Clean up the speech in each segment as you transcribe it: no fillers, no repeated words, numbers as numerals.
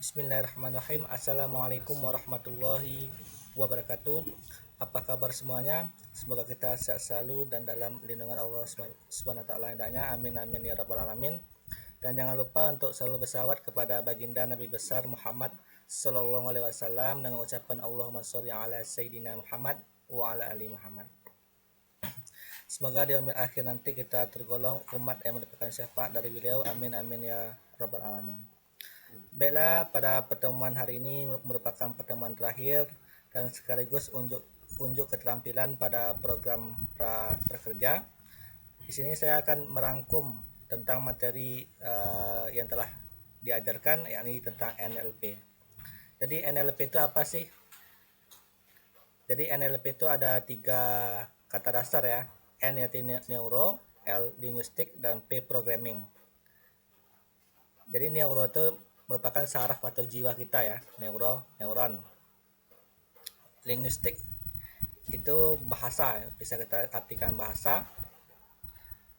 Bismillahirrahmanirrahim. Assalamualaikum warahmatullahi wabarakatuh. Apa kabar semuanya? Semoga kita sehat selalu dan dalam lindungan Allah Subhanahu wa taala hendaknya. Amin amin ya rabbal alamin. Dan jangan lupa untuk selalu bersalawat kepada baginda Nabi besar Muhammad sallallahu alaihi wasallam dengan ucapan Allahumma sholli ala sayyidina Muhammad wa ala ali Muhammad. Semoga di akhir nanti kita tergolong umat yang mendapatkan syafaat dari beliau. Amin amin ya rabbal alamin. Baiklah, pada pertemuan hari ini merupakan pertemuan terakhir dan sekaligus unjuk keterampilan pada program prakerja. Di sini saya akan merangkum tentang materi yang telah diajarkan, yakni tentang NLP. Jadi NLP itu apa sih? Jadi NLP itu ada 3 kata dasar ya. N yaitu neuro, L linguistik, dan P programming. Jadi neuro itu merupakan saraf atau jiwa kita ya, neuron. Linguistik itu bahasa, bisa kita artikan bahasa,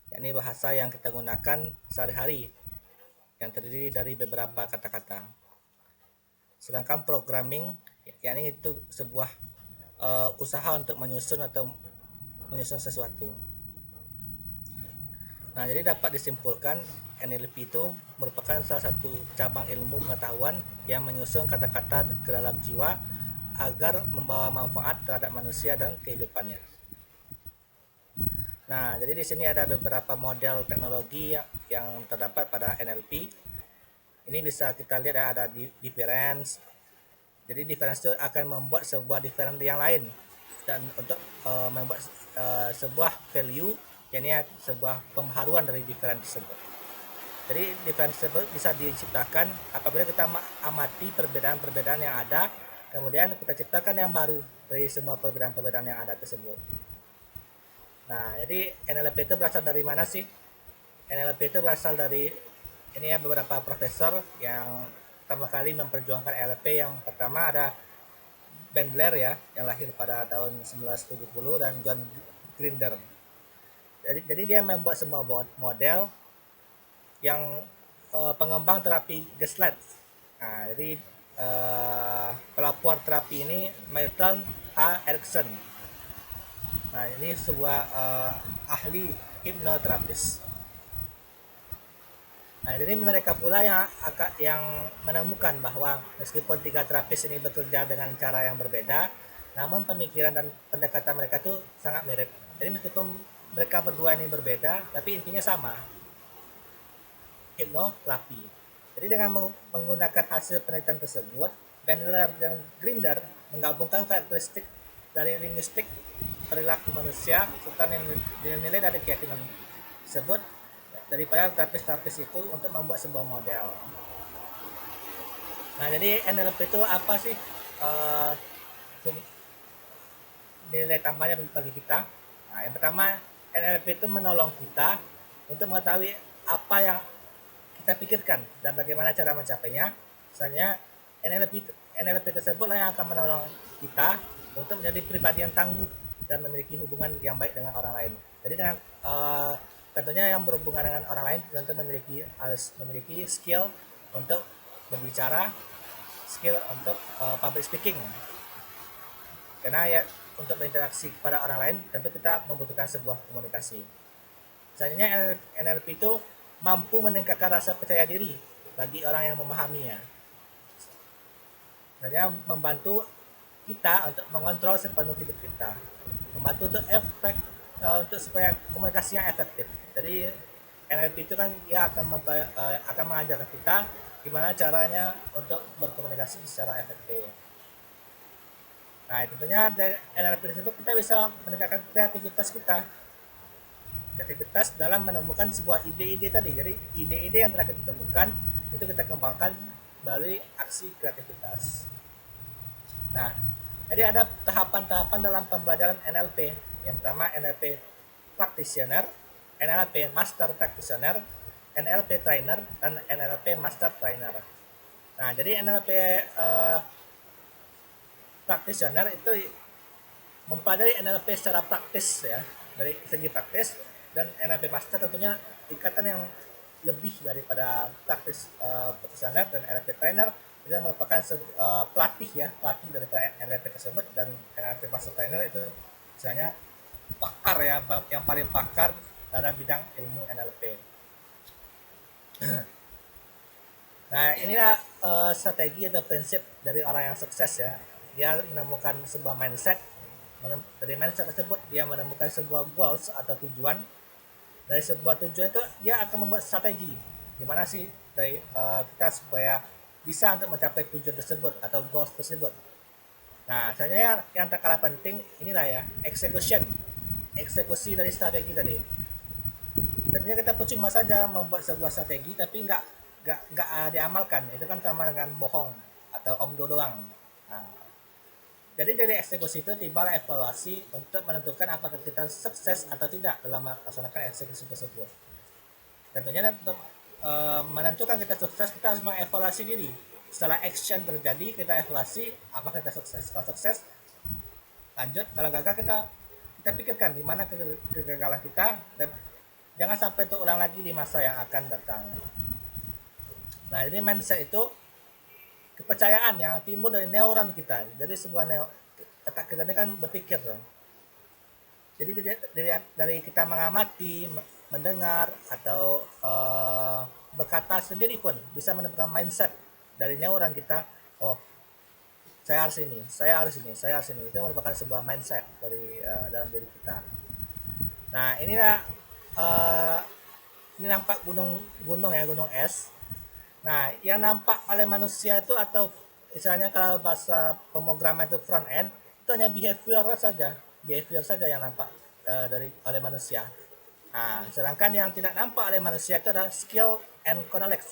yakni bahasa yang kita gunakan sehari-hari yang terdiri dari beberapa kata-kata. Sedangkan programming, yakni itu sebuah usaha untuk menyusun sesuatu. Nah, jadi dapat disimpulkan NLP itu merupakan salah satu cabang ilmu pengetahuan yang menyusun kata-kata ke dalam jiwa agar membawa manfaat terhadap manusia dan kehidupannya. Nah, jadi di sini ada beberapa model teknologi yang terdapat pada NLP. Ini bisa kita lihat ya, ada difference. Jadi difference itu akan membuat sebuah difference yang lain dan untuk membuat sebuah value, yakni sebuah pembaharuan dari difference tersebut. Jadi difference tersebut bisa diciptakan apabila kita amati perbedaan-perbedaan yang ada, kemudian kita ciptakan yang baru dari semua perbedaan-perbedaan yang ada tersebut. Nah, jadi NLP itu berasal dari mana sih? NLP itu berasal dari ini ya, beberapa profesor yang pertama kali memperjuangkan NLP. Yang pertama ada Bandler ya, yang lahir pada tahun 1970, dan John Grinder. Jadi dia membuat semua model yang pengembang terapi Gaslight. Nah, jadi pelopor terapi ini Milton H. Erickson. Nah, ini sebuah ahli hipnoterapis. Nah, jadi mereka pula yang menemukan bahwa meskipun 3 terapis ini bekerja dengan cara yang berbeda, namun pemikiran dan pendekatan mereka itu sangat mirip. Jadi meskipun mereka berdua ini berbeda, tapi intinya sama, hipnoterapi. Jadi dengan menggunakan hasil penelitian tersebut, Bandler dan Grinder menggabungkan karakteristik dari linguistik perilaku manusia serta nilai dari keyakinan tersebut daripada terapis itu untuk membuat sebuah model. Nah, jadi NLP itu apa sih nilai tambahnya bagi kita? Nah, yang pertama, NLP itu menolong kita untuk mengetahui apa yang kita pikirkan dan bagaimana cara mencapainya. Misalnya NLP tersebut yang akan menolong kita untuk menjadi pribadi yang tangguh dan memiliki hubungan yang baik dengan orang lain. Jadi dengan tentunya yang berhubungan dengan orang lain tentu harus memiliki skill untuk berbicara, skill untuk public speaking. Karena ya untuk berinteraksi kepada orang lain tentu kita membutuhkan sebuah komunikasi. Misalnya NLP itu mampu meningkatkan rasa percaya diri bagi orang yang memahaminya. Sebenarnya membantu kita untuk mengontrol sepenuh hidup kita, membantu untuk supaya komunikasi yang efektif. Jadi NLP itu kan dia akan mengajarkan kita gimana caranya untuk berkomunikasi secara efektif. Nah, tentunya dari NLP tersebut kita bisa meningkatkan kreativitas dalam menemukan sebuah ide-ide tadi. Jadi ide-ide yang telah kita temukan itu kita kembangkan melalui aksi kreativitas. Nah, jadi ada tahapan-tahapan dalam pembelajaran NLP. Yang pertama NLP practitioner, NLP master practitioner, NLP trainer, dan NLP master trainer. Nah, jadi NLP practitioner itu mempelajari NLP secara praktis ya, dari segi praktis, dan NLP master tentunya ikatan yang lebih daripada praktis profesional, dan NLP trainer itu merupakan pelatih ya, pelatih daripada NLP tersebut. Dan NLP master trainer itu misalnya pakar ya, yang paling pakar dalam bidang ilmu NLP. Nah, inilah strategi atau prinsip dari orang yang sukses ya. Dia menemukan sebuah mindset. Dari mindset tersebut dia menemukan sebuah goals atau tujuan. Dari sebuah tujuan itu dia akan membuat strategi. Gimana sih dari kita supaya bisa untuk mencapai tujuan tersebut atau goals tersebut. Nah, sebenarnya yang tak kalah penting inilah ya, eksekusi dari strategi tadi. Tentunya kita percuma saja membuat sebuah strategi tapi nggak diamalkan, itu kan sama dengan bohong atau omdo doang. Nah, jadi dari eksekusi itu tibalah evaluasi untuk menentukan apakah kita sukses atau tidak dalam melaksanakan eksekusi tersebut. Tentunya untuk menentukan kita sukses, kita harus mengevaluasi diri. Setelah action terjadi, kita evaluasi apakah kita sukses. Kalau sukses, lanjut. Kalau gagal, kita pikirkan di mana kegagalan kita, dan jangan sampai terulang lagi di masa yang akan datang. Nah, ini mindset itu kepercayaan yang timbul dari neuron kita. Jadi sebuah otak kita ini kan berpikir tuh. Jadi dari kita mengamati, mendengar atau berkata sendiri pun bisa menemukan mindset dari neuron kita. Oh, saya harus ini, saya harus ini, saya harus ini. Itu merupakan sebuah mindset dari dalam diri kita. Nah, inilah ini nampak gunung ya, gunung es. Nah, yang nampak oleh manusia itu, atau misalnya kalau bahasa pemrograman itu front end, itu hanya behavior saja yang nampak oleh manusia. Nah, sedangkan yang tidak nampak oleh manusia itu adalah skill and knowledge,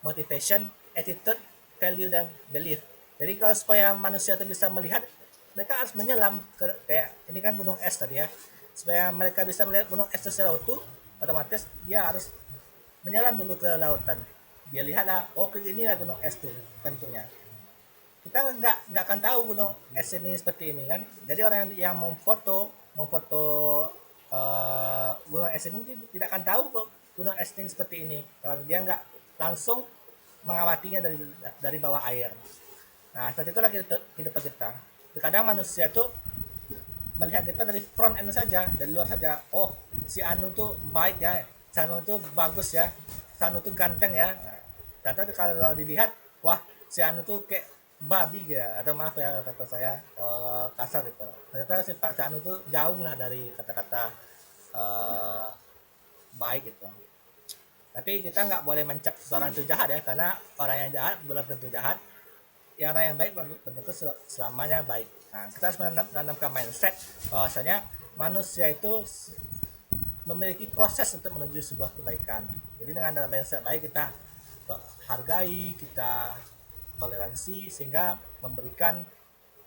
motivation, attitude, value, dan belief. Jadi kalau supaya manusia itu bisa melihat, mereka harus menyelam kayak ini kan gunung es tadi ya. Supaya mereka bisa melihat gunung es secara utuh, otomatis dia harus menyelam dulu ke lautan. Dia lihatlah, oh ini lah gunung es tuh bentuknya. Kita nggak akan tahu gunung es ini seperti ini kan. Jadi orang yang memfoto gunung es ini tidak akan tahu kok gunung es ini seperti ini kalau dia nggak langsung mengamatinya dari bawah air. Nah, seperti itulah kehidupan kita. Terkadang manusia tuh melihat kita dari front end saja, dari luar saja. Oh, si Anu tuh baik ya, si Anu tuh bagus ya, si Anu tuh ganteng ya. Ternyata kalau dilihat, wah si Anu tuh kayak babi ya, atau maaf ya kata saya kasar gitu. Ternyata si Anu tuh jauh lah dari kata-kata baik gitu. Tapi kita nggak boleh mencap seseorang itu jahat ya, karena orang yang jahat belum tentu jahat. Yang orang yang baik belum tentu selamanya baik. Nah, kita harus menanamkan mindset bahwasanya manusia itu memiliki proses untuk menuju sebuah kebaikan. Jadi dengan dalam mindset baik, kita hargai, kita toleransi, sehingga memberikan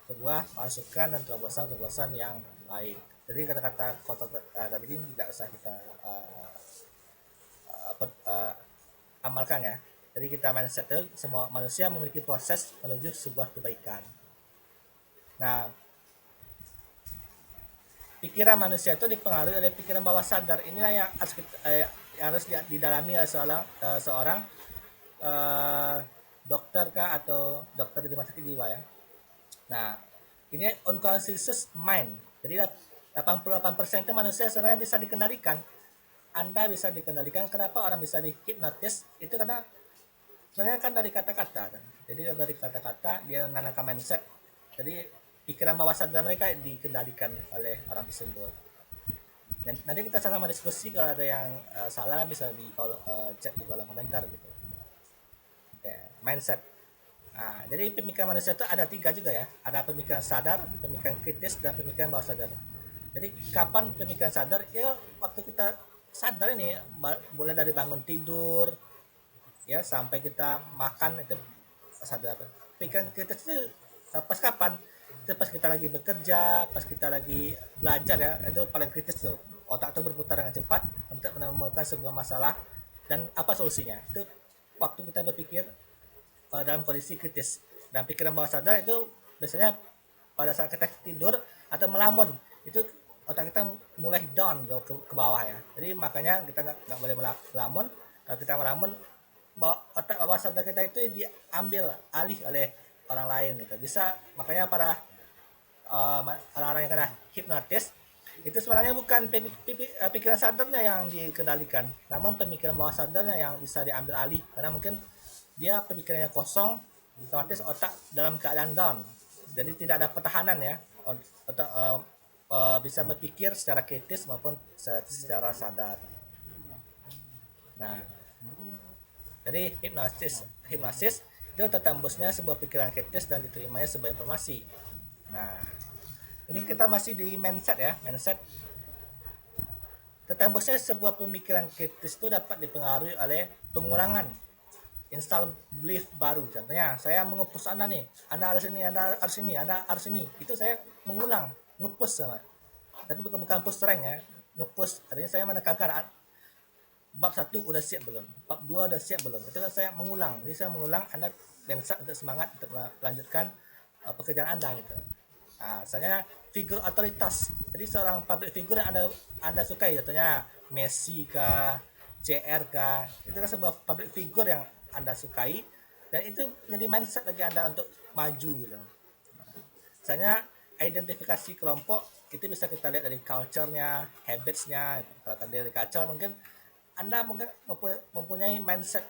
sebuah masukan dan terobosan yang baik. Jadi kata-kata kotor tadi ini tidak usah kita amalkan ya. Jadi kita mindset itu semua manusia memiliki proses menuju sebuah kebaikan. Nah, pikiran manusia itu dipengaruhi oleh pikiran bawah sadar. Inilah yang harus didalami oleh seorang dokter kah atau dokter di rumah sakit jiwa ya. Nah, ini unconscious mind. Jadi 88% itu manusia sebenarnya bisa dikendalikan. Anda bisa dikendalikan. Kenapa orang bisa dihipnotis? Itu karena sebenarnya kan dari kata-kata kan. Jadi dari kata-kata dia menanamkan mindset. Jadi pikiran bawah sadar mereka dikendalikan oleh orang tersebut. Dan nanti kita sama diskusi, kalau ada yang salah bisa chat di kolom komentar gitu. Mindset. Nah, jadi pemikiran manusia itu ada 3 juga ya. Ada pemikiran sadar, pemikiran kritis, dan pemikiran bawah sadar. Jadi kapan pemikiran sadar? Ya waktu kita sadar ini, boleh dari bangun tidur ya sampai kita makan itu sadar. Pikiran kritis itu pas kapan? Itu pas kita lagi bekerja, pas kita lagi belajar ya, itu paling kritis tuh. Otak tuh berputar dengan cepat untuk menemukan sebuah masalah dan apa solusinya. Itu waktu kita berpikir dalam kondisi kritis. Dan pikiran bawah sadar itu biasanya pada saat kita tidur atau melamun, itu otak kita mulai down ke bawah ya. Jadi makanya kita nggak boleh melamun, Kalau kita melamun, otak bawah sadar kita itu diambil alih oleh orang lain gitu. Bisa, makanya para orang-orang yang kena hipnotis itu sebenarnya bukan pikiran sadarnya yang dikendalikan, namun pemikiran bawah sadarnya yang bisa diambil alih, karena mungkin dia pemikirannya kosong, otomatis otak dalam keadaan down, jadi tidak ada pertahanan ya. Otak bisa berpikir secara kritis maupun secara sadar. Nah, jadi hipnosis itu tertembusnya sebuah pikiran kritis dan diterimanya sebuah informasi. Nah, ini kita masih di mindset ya, mindset. Tertembusnya sebuah pemikiran kritis itu dapat dipengaruhi oleh pengulangan install belief baru. Contohnya, saya mengepus Anda nih, Anda harus ini, Anda harus ini, Anda harus ini. Itu saya mengulang, ngepus sama. Tapi bukan push rank ya, ngepus. Artinya saya menekankan bab 1 udah siap belum, bab 2 udah siap belum. Itu kan saya mengulang. Jadi saya mengulang, Anda mindset untuk semangat untuk melanjutkan pekerjaan Anda gitu. Nah, misalnya figur otoritas. Jadi seorang public figure yang Anda sukai, contohnya Messi kah, CR kah, itu kan sebuah public figure yang Anda sukai, dan itu jadi mindset bagi Anda untuk maju gitu. Misalnya identifikasi kelompok itu bisa kita lihat dari culture-nya, habits-nya. Kalau tadi dari culture, mungkin Anda mungkin mempunyai mindset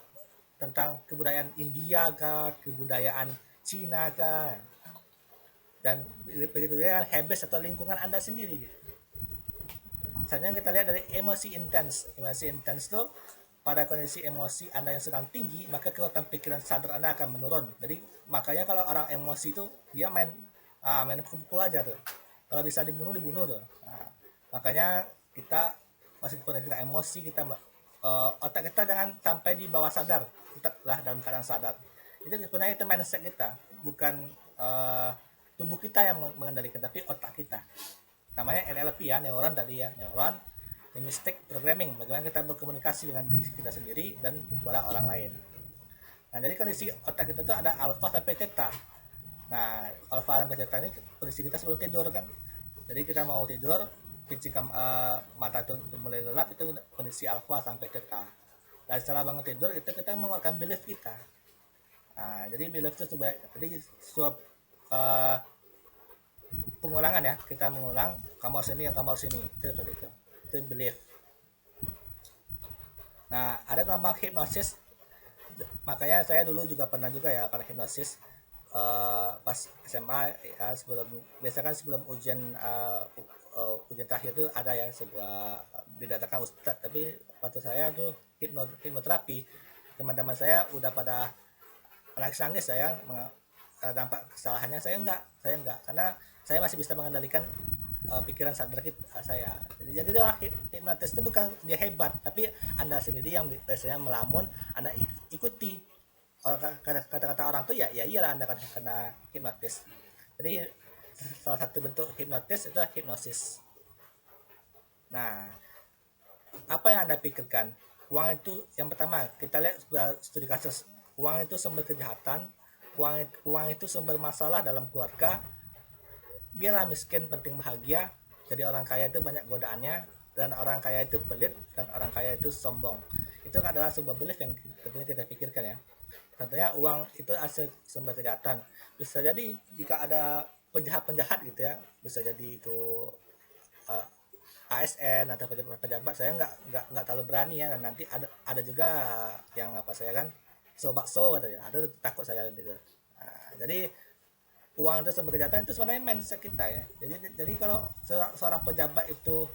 tentang kebudayaan India kah, kebudayaan Cina kah, dan begitu juga habits atau lingkungan Anda sendiri. Misalnya kita lihat dari emosi intens. Emosi intens itu pada kondisi emosi Anda yang sedang tinggi, maka kekuatan pikiran sadar Anda akan menurun. Jadi makanya kalau orang emosi itu dia main pukul aja tuh. Kalau bisa dibunuh tuh. Nah, makanya kita masih kondisi kita emosi, kita otak kita jangan sampai di bawah sadar, tetaplah dalam keadaan sadar. Itu sebenarnya itu mindset kita, bukan tubuh kita yang mengendalikan, tapi otak kita. Namanya NLP ya, neuron tadi ya, neuron linguistic programming, bagaimana kita berkomunikasi dengan diri kita sendiri dan kepada orang lain. Nah, jadi kondisi otak kita tuh ada alfa sampai theta. Nah, alfa sampai theta ini kondisi kita sebelum tidur kan. Jadi kita mau tidur, ketika mata itu mulai lelap, itu kondisi alfa sampai theta. Dan setelah bangun tidur, kita mengeluarkan belief kita. Nah, jadi belief itu jadi suap pengulangan ya, kita mengulang, kamu harus ini, kamu harus ini, itu belief. Nah, ada kelompok hipnosis, makanya saya dulu juga pernah juga ya pada hipnosis pas SMA ya, sebelum ujian ujian terakhir itu ada ya sebuah didatakan ustadz, tapi waktu saya tuh hipnoterapi, teman-teman saya udah pada nangis saya dampak kesalahannya, saya enggak, karena saya masih bisa mengendalikan pikiran sadar saya. Jadi hipnotis itu bukan dia hebat, tapi Anda sendiri yang biasanya melamun, Anda ikuti kata-kata orang tuh, ya iyalah Anda kena hipnotis. Jadi salah satu bentuk hipnotis itu hipnosis. Nah, apa yang Anda pikirkan? Uang itu yang pertama, kita lihat studi kasus. Uang itu sumber kejahatan, uang itu sumber masalah dalam keluarga. Biarlah miskin penting bahagia, jadi orang kaya itu banyak godaannya, dan orang kaya itu pelit, dan orang kaya itu sombong. Itu adalah sebuah belief yang tentunya kita pikirkan ya. Tentunya uang itu hasil sumber kejahatan. Bisa jadi jika ada penjahat gitu ya, bisa jadi itu ASN atau pejabat, saya nggak terlalu berani ya, dan nanti ada juga yang saya kan bakso katanya, ada takut saya gitu. Nah, jadi uang itu sumber kejahatan, itu sebenarnya mindset kita ya. Jadi kalau seorang pejabat itu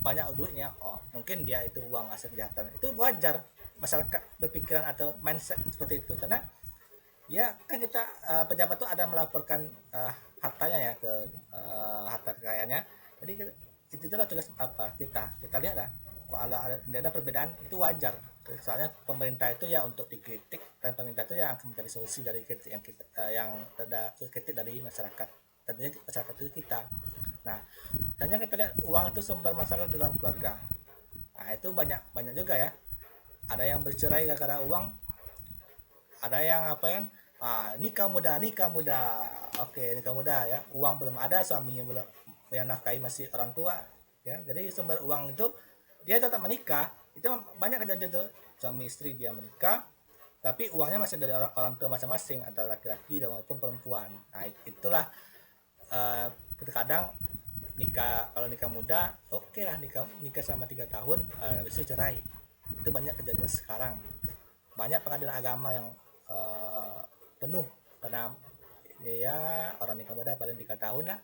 banyak duitnya, mungkin dia itu uang hasil kejahatan. Itu wajar masyarakat berpikiran atau mindset seperti itu, karena ya kan kita pejabat itu ada melaporkan hartanya ya ke harta kekayaannya. Jadi itu adalah tugas kita lihat lah, kalau ada perbedaan itu wajar. Soalnya pemerintah itu ya untuk dikritik, dan pemerintah itu yang akan mencari solusi dari kritik yang ada kritik dari masyarakat. Tentunya masyarakat itu kita. Nah, hanya kita lihat uang itu sumber masalah dalam keluarga. Nah, itu banyak juga ya. Ada yang bercerai gara-gara uang. Ada yang nikah muda. Oke, nikah muda ya. Uang belum ada, suaminya belum, yang nafkahi masih orang tua ya. Jadi sumber uang itu dia tetap menikah, Itu banyak kejadian tuh, suami istri dia menikah tapi uangnya masih dari orang tua masing-masing, antara laki-laki dan maupun perempuan. Nah itulah uh, terkadang nikah, kalau nikah muda oke lah, nikah nikah sama 3 tahun, habis itu cerai. Itu banyak kejadian sekarang, banyak pengadilan agama yang penuh karena ya orang nikah muda paling 3 tahun lah,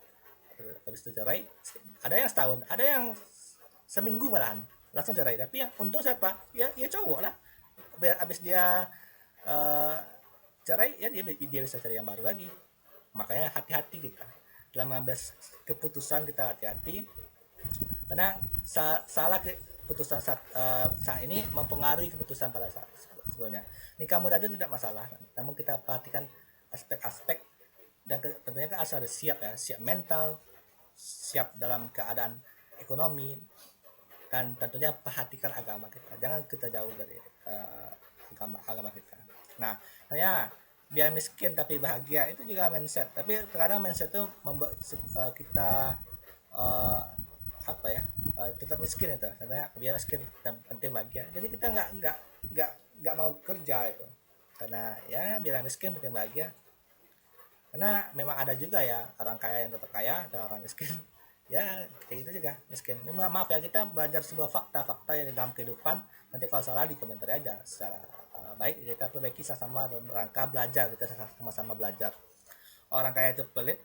habis itu cerai. Ada yang setahun, ada yang seminggu malahan langsung cerai. Tapi yang untung siapa? Ya cowok lah. Habis dia uh, cerai ya dia bisa cari yang baru lagi. Makanya hati-hati kita dalam mengambil keputusan, kita hati-hati karena salah keputusan saat ini mempengaruhi keputusan pada saat sebelumnya. Nikah muda itu tidak masalah, namun kita perhatikan aspek-aspek dan tentunya kan harus siap ya, siap mental, siap dalam keadaan ekonomi, dan tentunya perhatikan agama kita, jangan kita jauh dari agama kita. Nah, hanya biar miskin tapi bahagia itu juga mindset, tapi terkadang mindset itu membuat kita uh, apa ya, tetap miskin itu sebenarnya, biar miskin dan penting bahagia. Jadi kita nggak mau kerja itu karena ya biar miskin penting bahagia, karena memang ada juga ya orang kaya yang tetap kaya dan orang miskin ya kayak gitu juga miskin. Maaf ya, kita belajar sebuah fakta-fakta yang di dalam kehidupan. Nanti kalau salah di komentar aja, secara baik kita perbaiki sama-sama dalam rangka belajar, kita sama-sama belajar. Orang kaya itu pelit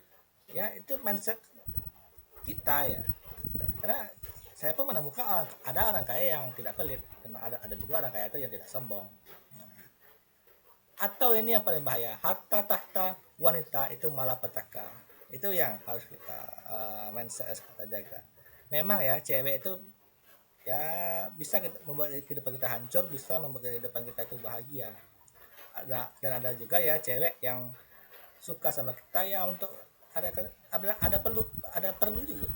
ya, itu mindset kita ya, karena saya pun menemukan ada orang kaya yang tidak pelit, dan ada juga orang kaya itu yang tidak sombong. Atau ini yang paling bahaya, harta tahta wanita itu malapetaka. Itu yang harus kita mindset kita jaga. Memang ya cewek itu ya bisa membuat kehidupan kita hancur, bisa membuat kehidupan kita itu bahagia. Dan ada juga ya cewek yang suka sama kita ya untuk ada perlu juga.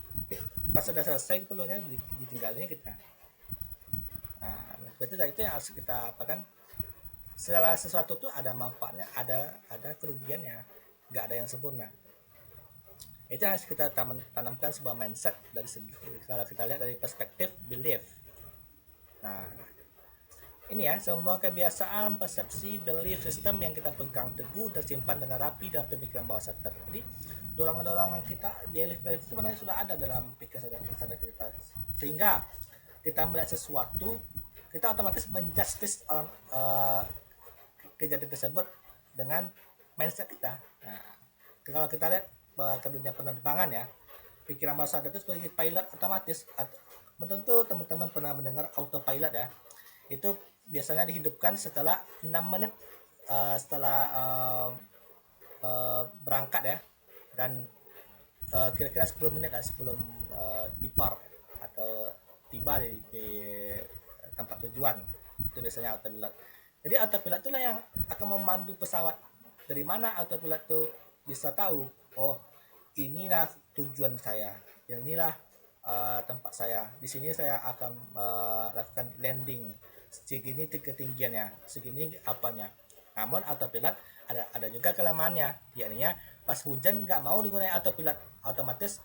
Pas sudah selesai perlunya ditinggalnya kita. Nah, itu yang harus kita apakan. Segala sesuatu tuh ada manfaatnya, ada kerugiannya, nggak ada yang sempurna. Itu harus kita tanamkan sebuah mindset dari segi, kalau kita lihat dari perspektif belief. Nah, ini ya, semua kebiasaan, persepsi, belief system yang kita pegang teguh tersimpan dengan rapi dalam pemikiran bawah sadar. Jadi dorongan-dorongan kita, belief itu sebenarnya sudah ada dalam pikiran sadar kita, sehingga kita melihat sesuatu, kita otomatis menjustice kejadian tersebut dengan mindset kita. Nah, kalau kita lihat ke dunia penerbangan ya, pikiran bawah sadar itu sebagai pilot otomatis. Tentu teman-teman pernah mendengar autopilot ya. Itu biasanya dihidupkan setelah 6 menit setelah berangkat ya, dan kira-kira 10 menit lah sebelum depart atau tiba di tempat tujuan. Itu biasanya autopilot. Jadi autopilot itulah yang akan memandu pesawat. Dari mana autopilot itu bisa tahu, oh inilah tujuan saya, inilah tempat saya, di sini saya akan lakukan landing, segini ketinggiannya, segini apanya. Namun autopilot ada juga kelemahannya, yakni pas hujan nggak mau digunakan autopilot, otomatis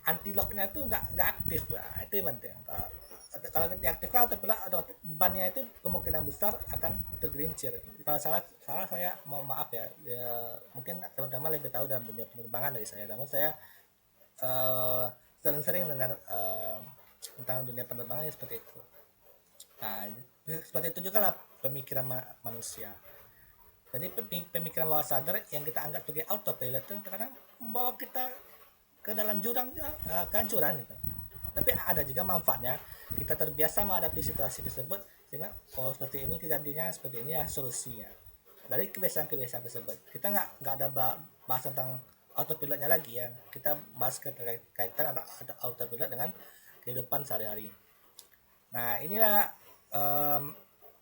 anti locknya itu nggak aktif. Nah, itu yang penting. Kalau diaktifkan autopilot, otomatis bannya itu kemungkinan besar akan tergelincir. Kalau salah saya mau maaf ya, mungkin teman-teman lebih tahu dalam dunia penerbangan dari saya, namun saya sering mendengar tentang dunia penerbangan seperti itu. Nah, seperti itu juga lah pemikiran manusia. Jadi pemikiran bawah sadar yang kita anggap sebagai autopilot itu kadang membawa kita ke dalam jurang kehancuran gitu. Tapi ada juga manfaatnya, kita terbiasa menghadapi situasi tersebut, sehingga oh seperti ini kejadiannya, seperti ini ya solusinya. Dari kebiasaan-kebiasaan tersebut kita nggak ada bahas tentang autopilotnya lagi ya, kita bahas kaitan ada autopilot dengan kehidupan sehari-hari. Nah inilah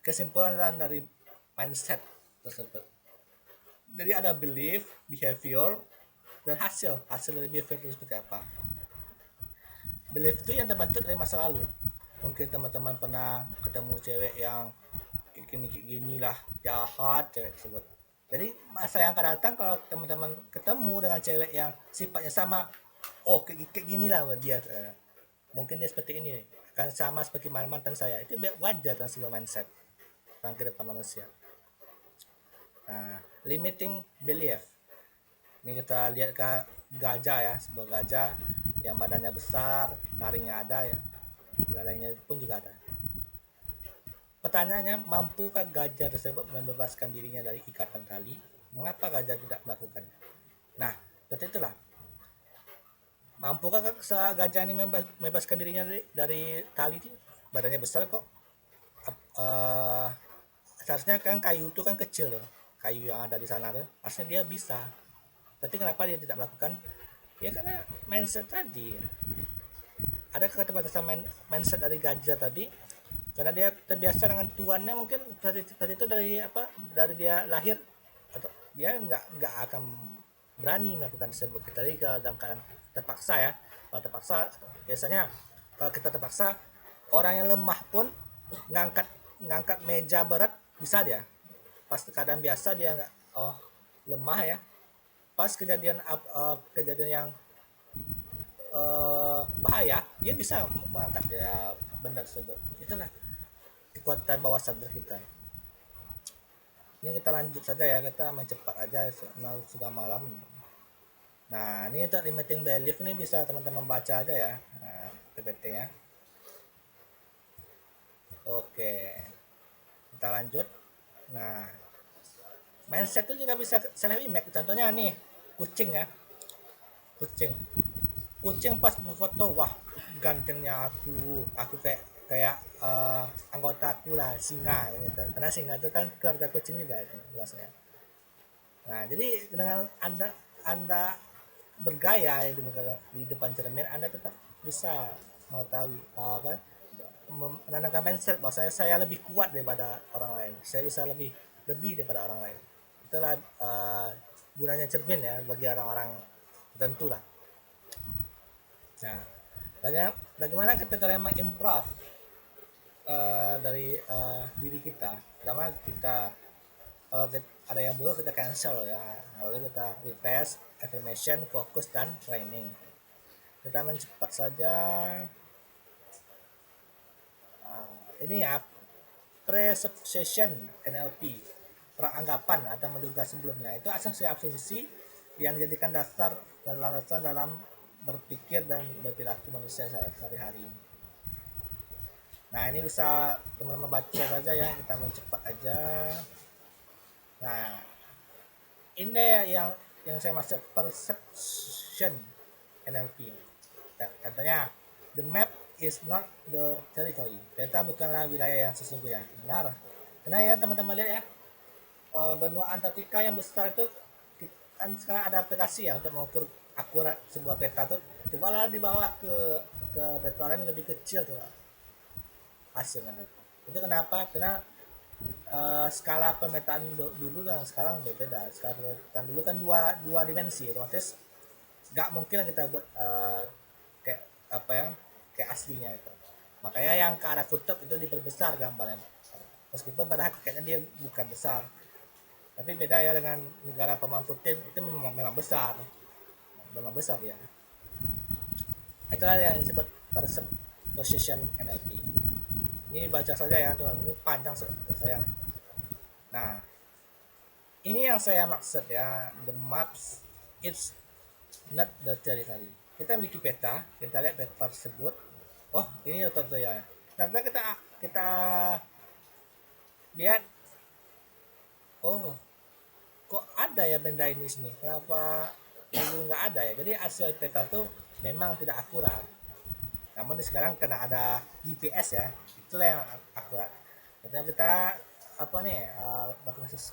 kesimpulan dari mindset tersebut. Jadi ada belief, behavior, dan hasil dari behavior itu seperti apa. Belief itu yang terbentuk dari masa lalu. Mungkin teman-teman pernah ketemu cewek yang gini lah, jahat cewek tersebut. Jadi masa yang akan datang kalau teman-teman ketemu dengan cewek yang sifatnya sama, oh kayak gini lah dia, mungkin dia seperti ini akan sama seperti mantan saya. Itu wajar dalam sebuah mindset tentang kehidupan manusia. Nah, limiting belief. Ini kita lihat ke gajah ya, sebuah gajah yang badannya besar, taringnya ada ya, larinya pun juga ada. Pertanyaannya, mampukah gajah tersebut membebaskan dirinya dari ikatan tali? Mengapa gajah tidak melakukannya? Nah, seperti itulah. Mampukah gajah ini membebaskan dirinya dari tali itu? Badannya besar kok. Seharusnya kan kayu itu kan kecil loh. Kayu yang ada di sana tuh, harusnya dia bisa. Tapi kenapa dia tidak melakukan? Ya karena mindset tadi. Ada keterbatasan mindset dari gajah tadi, karena dia terbiasa dengan tuannya, mungkin seperti itu dari dia lahir, atau dia nggak akan berani melakukan tersebut. Kecuali kalau dalam keadaan terpaksa ya. Kalau terpaksa, biasanya kalau kita terpaksa, orang yang lemah pun ngangkat meja berat bisa dia. Pas keadaan biasa dia nggak lemah ya. Pas kejadian yang bahaya, dia bisa mengangkat ya benda tersebut. Itulah kekuatan bawah sadar kita. Ini kita lanjut saja ya, kita main cepat aja, sudah malam. Nah, ini untuk limiting belief ini bisa teman-teman baca aja ya, PPT-nya. Oke, kita lanjut. Nah, mindset itu juga bisa self image. Contohnya nih, kucing ya, kucing pas berfoto, wah gantengnya aku kayak anggota aku lah, singa gitu. Karena singa itu kan keluarga kucing juga itu biasanya. Nah, jadi dengan anda bergaya di depan cermin, Anda tetap bisa mengetahui menanamkan mindset bahwa saya lebih kuat daripada orang lain, saya bisa lebih daripada orang lain. Itulah gunanya cermin ya bagi orang-orang tertentu lah. Nah, bagaimana kita cara mengimprove dari diri kita? Pertama, kita kalau ada yang buruk kita cancel ya, lalu kita replace, affirmation, fokus, dan training. Kita mencepat saja. Ini ya, presupposition NLP, peranggapan atau menduga sebelumnya. Itu asumsi yang dijadikan dasar dan landasan dalam berpikir dan berperilaku manusia sehari-hari. Nah, ini bisa teman-teman baca saja ya, kita mencepat aja. Nah, ini yang saya maksud perception NLP. Katanya, the map is not the territory. Peta bukanlah wilayah yang sesungguhnya. Benar. Karena ya teman-teman lihat ya, benua Antartika yang besar itu kan sekarang ada aplikasi ya untuk mengukur akurat sebuah peta tuh. Cobalah dibawa ke peta yang lebih kecil tuh hasilnya. Itu kenapa? Karena skala pemetaan dulu dan sekarang berbeda. Skala pemetaan dulu kan dua dimensi, otomatis nggak mungkin kita buat kayak aslinya itu. Makanya yang ke arah kutub itu diperbesar gambarnya, meskipun pada hakikatnya dia bukan besar. Tapi beda ya dengan negara paman Putin, itu memang besar ya. Itulah yang disebut perception NLP. Ini baca saja ya teman, ini panjang sayang. Nah, ini yang saya maksud ya, the maps it's not the territory. Kita memiliki peta, kita lihat peta tersebut, oh ini contoh ya. Karena kita lihat, oh kok ada ya benda ini sini, kenapa dulu nggak ada ya. Jadi hasil peta itu memang tidak akurat, namun sekarang karena ada GPS ya, itulah yang akurat. Karena kita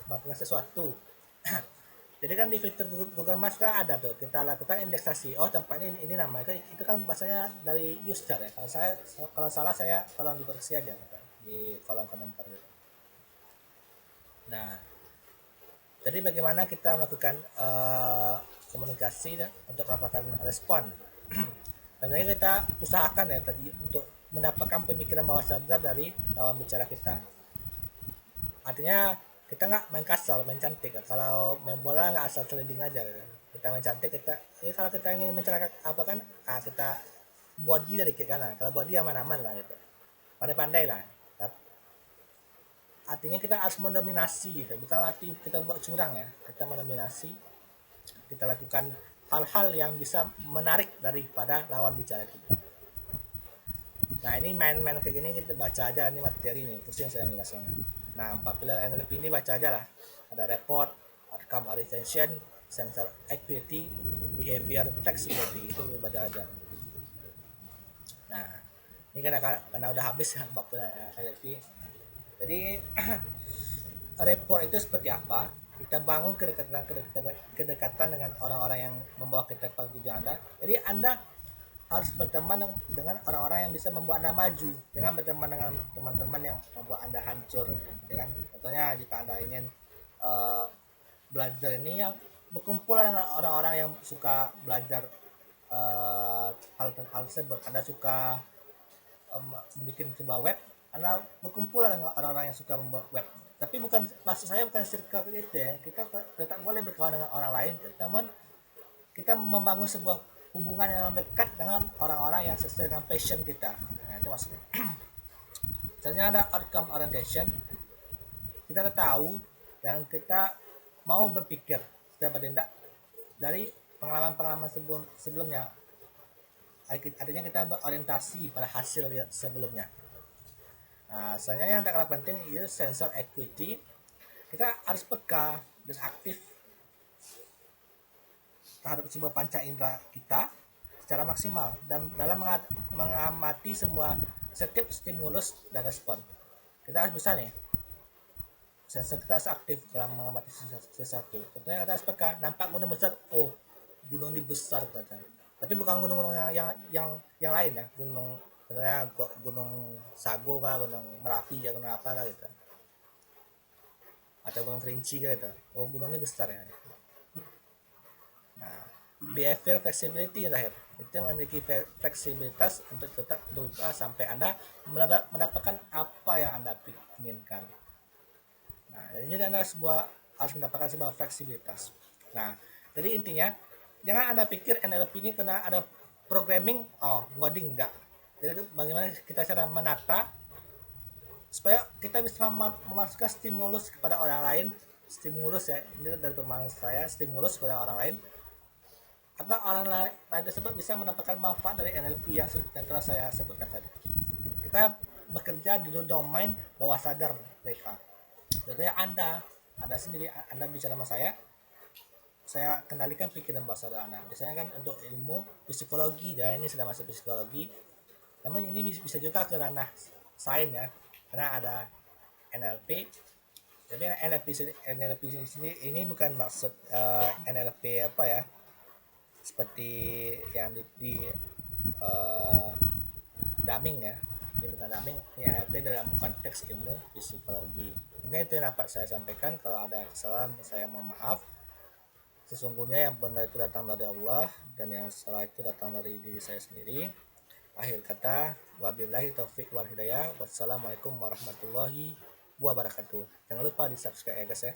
melakukan sesuatu. Jadi kan di fitur Google Maps kan ada tuh, kita lakukan indeksasi, oh tempat ini namanya itu kan bahasanya dari user ya. Kalau salah saya tolong dikoreksi aja di kolom komentar. Nah, jadi bagaimana kita melakukan komunikasi untuk mendapatkan respon. Dan ini kita usahakan ya tadi untuk mendapatkan pemikiran bawah sadar dari lawan bicara kita. Artinya kita nggak main kasar, main cantik. Kalau main bola nggak asal sliding aja. Kita main cantik, kalau kita ingin mencerahkan kita body dari kiri kanan. Kalau body aman-aman lah gitu, pandai-pandai lah. Artinya kita harus mendominasi gitu, bukan arti kita buat curang ya, kita mendominasi, kita lakukan hal-hal yang bisa menarik daripada lawan bicara kita. Nah ini main-main kayak gini kita baca aja, ini materi nih pusing saya menjelaskan. Nah 4 pilar NLP ini baca aja lah, ada report, outcome orientation, sensor activity, behavior, flexibility, itu baca aja. Nah ini karena udah habis kan 4 pilar NLP. Jadi report itu seperti apa? Kita bangun kedekatan dengan orang-orang yang membawa kita pada tujuan Anda. Jadi Anda harus berteman dengan orang-orang yang bisa membuat Anda maju, jangan berteman dengan teman-teman yang membuat Anda hancur, ya kan? Contohnya jika Anda ingin belajar ini, yang berkumpul dengan orang-orang yang suka belajar hal tersebut. Anda suka membuat sebuah web, Anda berkumpul dengan orang-orang yang suka membuat web. Tapi bukan, maksud saya bukan circle itu ya. Kita tetap boleh berkawan dengan orang lain, namun kita membangun sebuah hubungan yang dekat dengan orang-orang yang sesuai dengan passion kita. Nah, itu maksudnya. Misalnya ada outcome orientation, kita tahu dan kita mau berpikir dan bertindak dari pengalaman-pengalaman sebelumnya. Artinya kita berorientasi pada hasil sebelumnya. Nah, selanjutnya yang tak kalah penting itu sensor acuity. Kita harus peka dan aktif terhadap sebuah panca indera kita secara maksimal dan dalam mengamati setiap stimulus dan respon. Kita harus bisa nih, sensor kita harus aktif dalam mengamati sesuatu. Contohnya kita harus peka, nampak gunung besar, oh gunung ini besar katanya. Tapi bukan gunung-gunung yang lain ya, gunung Sago kah, gunung Merapi ya, gunung apa kah gitu, atau gunung Kerinci gitu. Oh gunung ini besar ya. Nah, behavior flexibility yang terakhir, itu memiliki fleksibilitas untuk tetap berubah sampai Anda mendapatkan apa yang Anda inginkan. Nah, jadi Anda harus mendapatkan sebuah fleksibilitas. Nah, jadi intinya jangan Anda pikir NLP ini kena ada programming, ngoding, enggak. Jadi bagaimana kita cara menata supaya kita bisa memasukkan stimulus kepada orang lain, stimulus ya, ini dari pemahaman saya, stimulus kepada orang lain, agar orang lain tersebut bisa mendapatkan manfaat dari NLP yang telah saya sebutkan tadi. Kita bekerja di domain bawah sadar mereka. Jadi Anda sendiri, Anda bicara sama saya kendalikan pikiran bawah sadar Anda. Biasanya kan untuk ilmu psikologi, dan ini sudah masuk psikologi. Namun ini bisa juga ke ranah sains ya, karena ada NLP. Tapi NLP sini ini bukan maksud NLP apa ya, seperti yang di daming ya. Ini bukan daming, ini NLP dalam konteks ilmu psikologi. Mungkin itu yang dapat saya sampaikan. Kalau ada kesalahan saya mohon maaf. Sesungguhnya yang benar itu datang dari Allah dan yang salah itu datang dari diri saya sendiri. Akhir kata, wabillahi taufiq wal hidayah. Wassalamualaikum warahmatullahi wabarakatuh. Jangan lupa di subscribe ya guys ya.